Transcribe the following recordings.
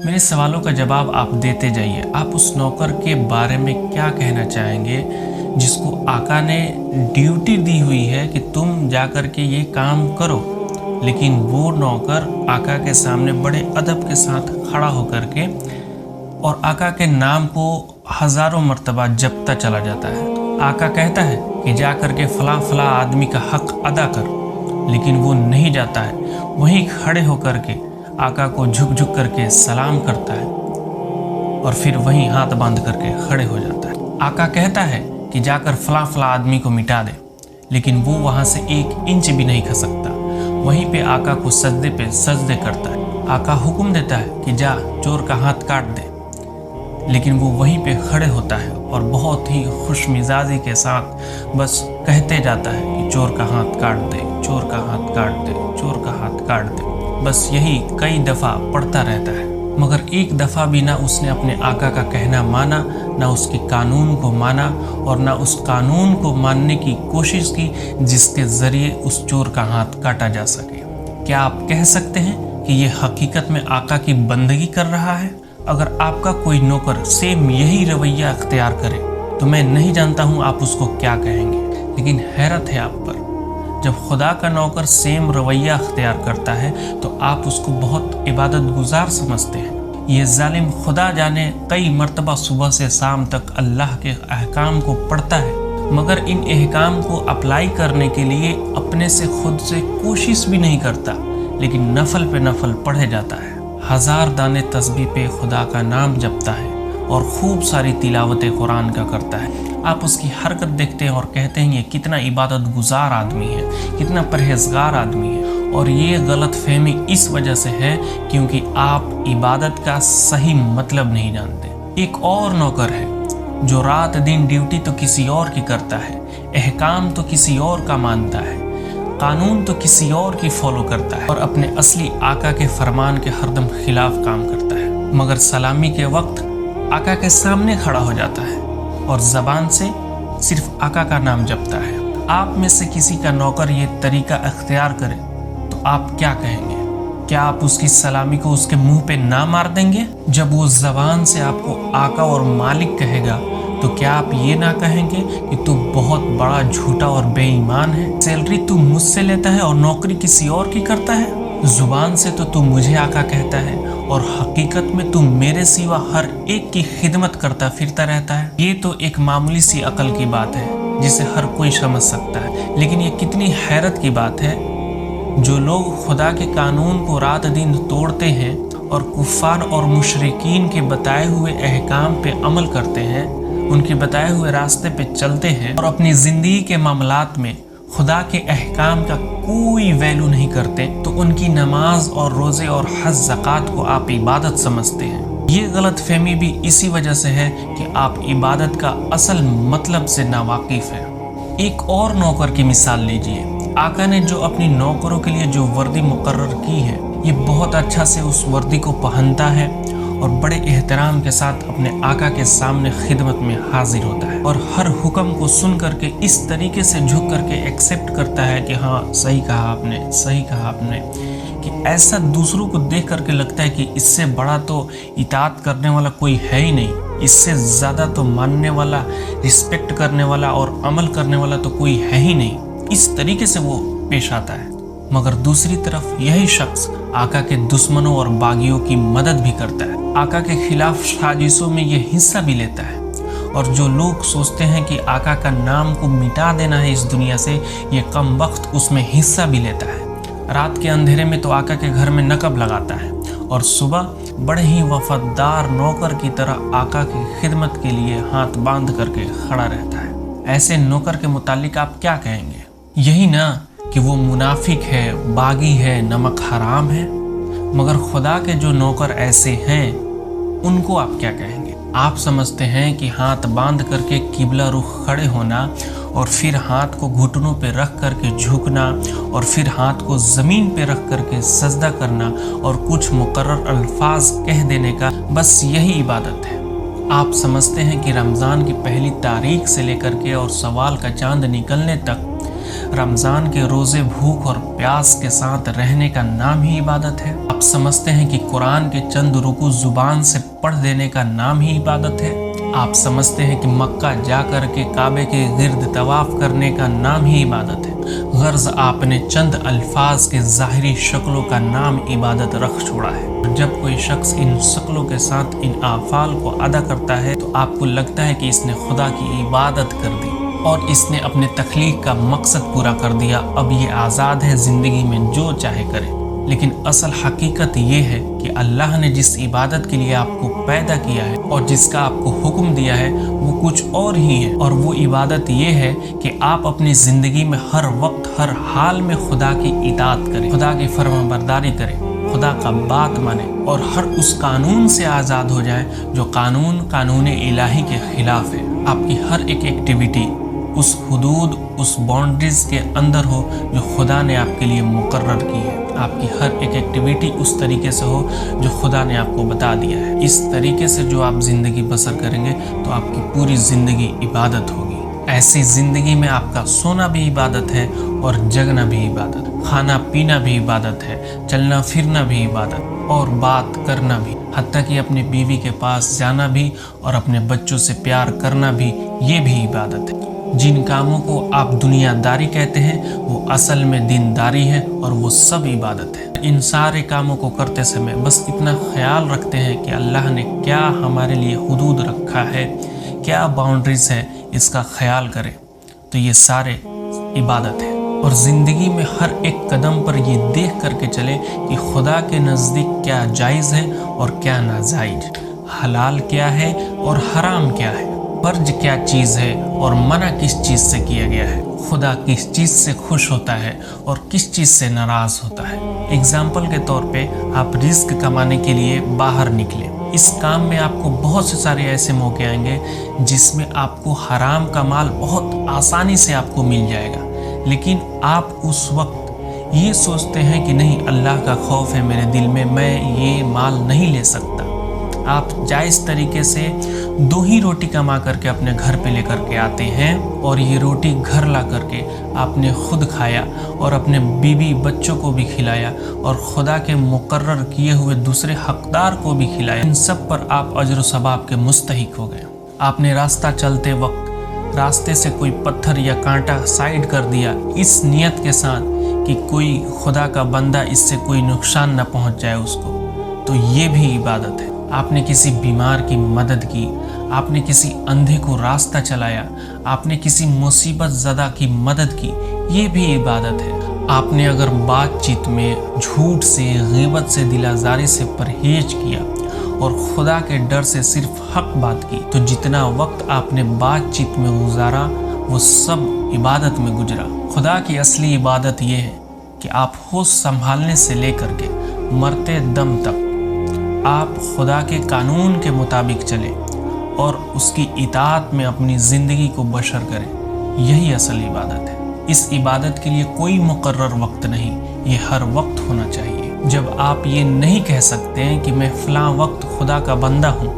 मेरे सवालों का जवाब आप देते जाइए। आप उस नौकर के बारे में क्या कहना चाहेंगे जिसको आका ने ड्यूटी दी हुई है कि तुम जाकर के ये काम करो, लेकिन वो नौकर आका के सामने बड़े अदब के साथ खड़ा होकर के और आका के नाम को हज़ारों मर्तबा जपता चला जाता है। आका कहता है कि जाकर के फलां फलां आदमी का हक अदा कर, लेकिन वो नहीं जाता है। वहीं खड़े होकर के आका को झुक झुक करके सलाम करता है और फिर वहीं हाथ बांध करके खड़े हो जाता है। आका कहता है कि जाकर फलां फलां आदमी को मिटा दे, लेकिन वो वहाँ से 1 इंच भी नहीं खसकता। वहीं पे आका को सजदे पे सजदे करता है। आका हुक्म देता है कि जा चोर का हाथ काट दे, लेकिन वो वहीं पे खड़े होता है और बहुत ही खुश मिजाजी के साथ बस कहते जाता है कि चोर का हाथ काट दे, चोर का हाथ काट दे, चोर का हाथ काट दे। बस यही कई दफ़ा पढ़ता रहता है, मगर एक दफ़ा भी ना उसने अपने आका का कहना माना, ना उसके कानून को माना और ना उस कानून को मानने की कोशिश की जिसके ज़रिए उस चोर का हाथ काटा जा सके। क्या आप कह सकते हैं कि ये हकीकत में आका की बंदगी कर रहा है? अगर आपका कोई नौकर सेम यही रवैया अख्तियार करे तो मैं नहीं जानता हूँ आप उसको क्या कहेंगे। लेकिन हैरत है आप पर, जब खुदा का नौकर सेम रवैया अख्तियार करता है तो आप उसको बहुत इबादत गुजार समझते हैं। ये जालिम खुदा जाने कई मर्तबा सुबह से शाम तक अल्लाह के अहकाम को पढ़ता है, मगर इन अहकाम को अप्लाई करने के लिए अपने से खुद से कोशिश भी नहीं करता, लेकिन नफल पे नफल पढ़े जाता है। 1000 दाने तस्बीह पे खुदा का नाम जपता है और खूब सारी तिलावत कुरान का करता है। आप उसकी हरकत देखते हैं और कहते हैं ये कितना इबादत गुजार आदमी है, कितना परहेजगार आदमी है। और ये गलत फहमी इस वजह से है क्योंकि आप इबादत का सही मतलब नहीं जानते। एक और नौकर है जो रात दिन ड्यूटी तो किसी और की करता है, अहकाम तो किसी और का मानता है, कानून तो किसी और की फॉलो करता है और अपने असली आका के फरमान के हरदम खिलाफ काम करता है, मगर सलामी के वक्त आका के सामने खड़ा हो जाता है और ज़बान से सिर्फ आका का नाम जपता है। आप में से किसी का नौकर ये तरीका अख्तियार करे तो आप क्या कहेंगे? क्या आप उसकी सलामी को उसके मुंह पे ना मार देंगे? जब वो ज़बान से आपको आका और मालिक कहेगा तो क्या आप ये ना कहेंगे कि तू बहुत बड़ा झूठा और बेईमान है? सैलरी तू मुझसे लेता है और नौकरी किसी और की करता है। जुबान से तो तू मुझे आका कहता है और हकीकत में तू मेरे सिवा हर एक की खिदमत करता फिरता रहता है। ये तो एक मामूली सी अकल की बात है जिसे हर कोई समझ सकता है, लेकिन ये कितनी हैरत की बात है जो लोग खुदा के कानून को रात दिन तोड़ते हैं और कुफ्फार और मुशरिकीन के बताए हुए अहकाम पे अमल करते हैं, उनके बताए हुए रास्ते पे चलते हैं और अपनी ज़िंदगी के मामलात में खुदा के अहकाम का कोई वैल्यू नहीं करते, तो उनकी नमाज और रोज़े और हज ज़कात को आप इबादत समझते हैं। ये गलत फहमी भी इसी वजह से है कि आप इबादत का असल मतलब से नावाकिफ़ हैं। एक और नौकर की मिसाल लीजिए। आका ने जो अपनी नौकरों के लिए जो वर्दी मुकर्रर की है, ये बहुत अच्छा से उस वर्दी को पहनता है और बड़े एहतराम के साथ अपने आका के सामने खिदमत में हाजिर होता है और हर हुक्म को सुन करके इस तरीके से झुक करके एक्सेप्ट करता है कि हाँ सही कहा आपने, सही कहा आपने, कि ऐसा दूसरों को देख करके लगता है कि इससे बड़ा तो इताअत करने वाला कोई है ही नहीं, इससे ज़्यादा तो मानने वाला, रिस्पेक्ट करने वाला और अमल करने वाला तो कोई है ही नहीं। इस तरीके से वो पेश आता है। मगर दूसरी तरफ यही शख्स आका के दुश्मनों और बागियों की मदद भी करता है, आका के खिलाफ साजिशों में ये हिस्सा भी लेता है। और जो लोग सोचते हैं कि आका का नाम को मिटा देना है इस दुनिया से, ये कम वक्त उसमें हिस्सा भी लेता है। रात के अंधेरे में तो आका के घर में नकब लगाता है और सुबह बड़े ही वफादार नौकर की तरह आका की खिदमत के लिए हाथ बांध करके खड़ा रहता है। ऐसे नौकर के मुतालिक आप क्या कहेंगे? यही ना कि वो मुनाफिक है, बागी है, नमक हराम है। मगर खुदा के जो नौकर ऐसे हैं उनको आप क्या कहेंगे? आप समझते हैं कि हाथ बांध करके किबला रुख खड़े होना और फिर हाथ को घुटनों पे रख करके झुकना और फिर हाथ को ज़मीन पे रख करके सजदा करना और कुछ मुकर्रर अल्फाज कह देने का बस यही इबादत है। आप समझते हैं कि रमज़ान की पहली तारीख से लेकर के और सवाल का चांद निकलने तक रमज़ान के रोज़े भूख और प्यास के साथ रहने का नाम ही इबादत है। आप समझते हैं कि कुरान के चंद रुकू जुबान से पढ़ देने का नाम ही इबादत है? आप समझते हैं कि मक्का जा कर के काबे के गिर्द तवाफ करने का नाम ही इबादत है? गर्ज आपने चंद अल्फाज के ज़ाहिरी शक्लों का नाम इबादत रख छोड़ा है। जब कोई शख्स इन शक्लों के साथ इन आफाल को अदा करता है तो आपको लगता है कि इसने खुदा की इबादत कर दी और इसने अपने तख्लीक का मकसद पूरा कर दिया। अब ये आज़ाद है ज़िंदगी में जो चाहे करे। लेकिन असल हकीकत ये है कि अल्लाह ने जिस इबादत के लिए आपको पैदा किया है और जिसका आपको हुक्म दिया है वो कुछ और ही है। और वो इबादत ये है कि आप अपनी ज़िंदगी में हर वक्त हर हाल में खुदा की इताअत करें, खुदा की फरमाबरदारी करें, खुदा का बात माने और हर उस कानून से आज़ाद हो जाए जो कानून इलाही के ख़िलाफ़ है। आपकी हर एक एक्टिविटी उस हुदूद, उस बाउंड्रीज़ के अंदर हो जो खुदा ने आपके लिए मुकर्रर की है। आपकी हर एक एक्टिविटी उस तरीके से हो जो खुदा ने आपको बता दिया है। इस तरीके से जो आप ज़िंदगी बसर करेंगे तो आपकी पूरी ज़िंदगी इबादत होगी। ऐसी ज़िंदगी में आपका सोना भी इबादत है और जगना भी इबादत, खाना पीना भी इबादत है, चलना फिरना भी इबादत और बात करना भी, हत्ता कि अपनी बीवी के पास जाना भी और अपने बच्चों से प्यार करना भी, ये भी इबादत है। जिन कामों को आप दुनियादारी कहते हैं वो असल में दीनदारी है और वो सब इबादत है। इन सारे कामों को करते समय बस इतना ख्याल रखते हैं कि अल्लाह ने क्या हमारे लिए हुदूद रखा है, क्या बाउंड्रीज है, इसका ख्याल करें तो ये सारे इबादत है। और ज़िंदगी में हर एक कदम पर ये देख करके चले कि खुदा के नज़दीक क्या जायज़ है और क्या नाजायज़, हलाल क्या है और हराम क्या है, फर्ज क्या चीज़ है और मना किस चीज़ से किया गया है, खुदा किस चीज़ से खुश होता है और किस चीज़ से नाराज़ होता है। एग्जाम्पल के तौर पे आप रिस्क कमाने के लिए बाहर निकले। इस काम में आपको बहुत से सारे ऐसे मौके आएंगे जिसमें आपको हराम का माल बहुत आसानी से आपको मिल जाएगा, लेकिन आप उस वक्त ये सोचते हैं कि नहीं, अल्लाह का खौफ है मेरे दिल में, मैं ये माल नहीं ले सकता। आप जायज़ तरीके से 2 ही रोटी कमा करके अपने घर पे लेकर के आते हैं और ये रोटी घर ला करके आपने खुद खाया और अपने बीवी बच्चों को भी खिलाया और खुदा के मुकर्रर किए हुए दूसरे हकदार को भी खिलाया। इन सब पर आप अजर व सवाब के मुस्तहिक हो गए। आपने रास्ता चलते वक्त रास्ते से कोई पत्थर या कांटा साइड कर दिया इस नियत के साथ कि कोई खुदा का बंदा इससे कोई नुकसान न पहुंच जाए उसको, तो ये भी इबादत है। आपने किसी बीमार की मदद की, आपने किसी अंधे को रास्ता चलाया, आपने किसी मुसीबत ज़दा की मदद की, ये भी इबादत है। आपने अगर बातचीत में झूठ से, गीबत से, दिलाजारी से परहेज किया और खुदा के डर से सिर्फ हक बात की, तो जितना वक्त आपने बातचीत में गुजारा वो सब इबादत में गुजरा। खुदा की असली इबादत ये है कि आप होश संभालने से लेकर के मरते दम तक आप खुदा के कानून के मुताबिक चलें और उसकी इताअत में अपनी ज़िंदगी को बशर करें। यही असल इबादत है। इस इबादत के लिए कोई मुकर्रर वक्त नहीं, ये हर वक्त होना चाहिए। जब आप ये नहीं कह सकते हैं कि मैं फ़लाँ वक्त खुदा का बंदा हूँ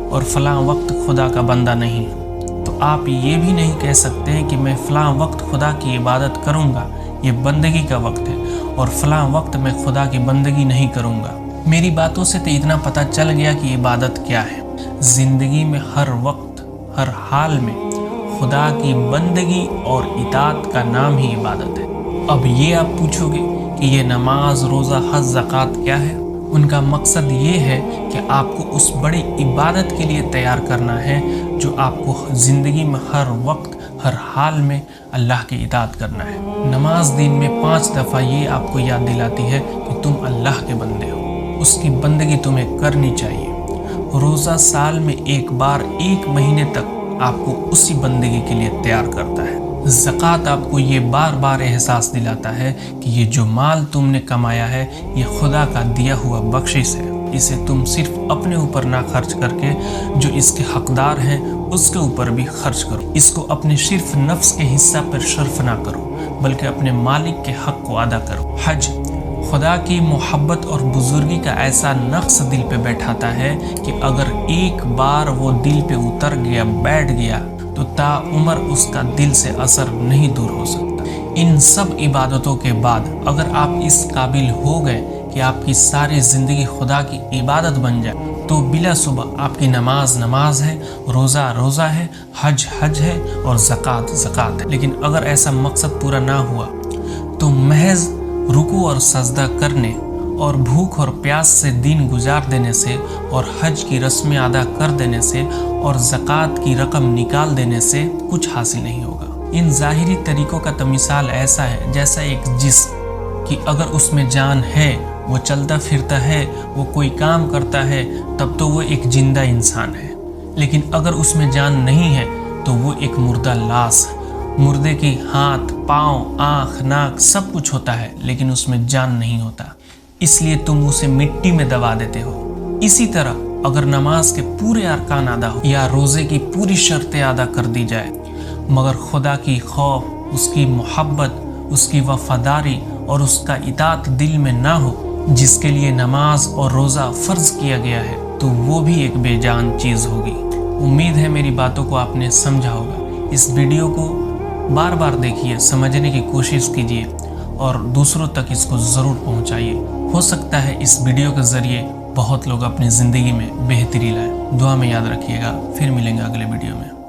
और फ़लाँ वक्त खुदा का बंदा नहीं हूँ, तो आप ये भी नहीं कह सकते हैं कि मैं फ़लाँ वक्त खुदा की इबादत करूँगा, ये बंदगी का वक्त है, और फ़लाँ वक्त मैं खुदा की बंदगी नहीं करूँगा। मेरी बातों से तो इतना पता चल गया कि इबादत क्या है। ज़िंदगी में हर वक्त हर हाल में खुदा की बंदगी और इताअत का नाम ही इबादत है। अब ये आप पूछोगे कि ये नमाज, रोज़ा, हज, ज़कात क्या है? उनका मकसद ये है कि आपको उस बड़ी इबादत के लिए तैयार करना है जो आपको ज़िंदगी में हर वक्त हर हाल में अल्लाह की इताअत करना है। नमाज दिन में 5 दफ़ा ये आपको याद दिलाती है कि तुम अल्लाह के बंदे हो, उसकी बंदगी तुम्हें करनी चाहिए। रोज़ा साल में एक बार 1 महीने तक आपको उसी बंदगी के लिए तैयार करता है। ज़कात आपको ये बार बार एहसास दिलाता है कि ये जो माल तुमने कमाया है ये खुदा का दिया हुआ बख्शिश है, इसे तुम सिर्फ अपने ऊपर ना खर्च करके जो इसके हकदार हैं उसके ऊपर भी खर्च करो। इसको अपने सिर्फ नफ्स के हिस्सा पर शर्फ ना करो बल्कि अपने मालिक के हक को अदा करो। हज खुदा की मोहब्बत और बुजुर्गी का ऐसा नक्श दिल पे बैठाता है कि अगर एक बार वो दिल पे उतर गया, बैठ गया, तो ताउम्र उसका दिल से असर नहीं दूर हो सकता। इन सब इबादतों के बाद अगर आप इस काबिल हो गए कि आपकी सारी ज़िंदगी खुदा की इबादत बन जाए, तो बिला सुबह आपकी नमाज है, रोज़ा रोज़ा है, हज है और ज़कात है। लेकिन अगर ऐसा मकसद पूरा ना हुआ तो महज रुकू और सजदा करने और भूख और प्यास से दिन गुजार देने से और हज की रस्में अदा कर देने से और ज़कात की रकम निकाल देने से कुछ हासिल नहीं होगा। इन ज़ाहिरी तरीक़ों का तो मिसाल ऐसा है जैसा एक जिस्म कि अगर उसमें जान है, वो चलता फिरता है, वो कोई काम करता है, तब तो वो एक जिंदा इंसान है। लेकिन अगर उसमें जान नहीं है तो वो एक मुर्दा लाश है। मुर्दे की हाथ, पाँव, आँख, नाक सब कुछ होता है लेकिन उसमें जान नहीं होता, इसलिए तुम उसे मिट्टी में दबा देते हो। इसी तरह अगर नमाज के पूरे अरकान अदा हो या रोज़े की पूरी शर्तें अदा कर दी जाए, मगर खुदा की खौफ, उसकी मोहब्बत, उसकी वफादारी और उसका इताअत दिल में ना हो, जिसके लिए नमाज और रोज़ा फ़र्ज किया गया है, तो वो भी एक बेजान चीज़ होगी। उम्मीद है मेरी बातों को आपने समझा होगा। इस वीडियो को बार बार देखिए, समझने की कोशिश कीजिए और दूसरों तक इसको ज़रूर पहुंचाइए। हो सकता है इस वीडियो के ज़रिए बहुत लोग अपनी ज़िंदगी में बेहतरी लाएं। दुआ में याद रखिएगा। फिर मिलेंगे अगले वीडियो में।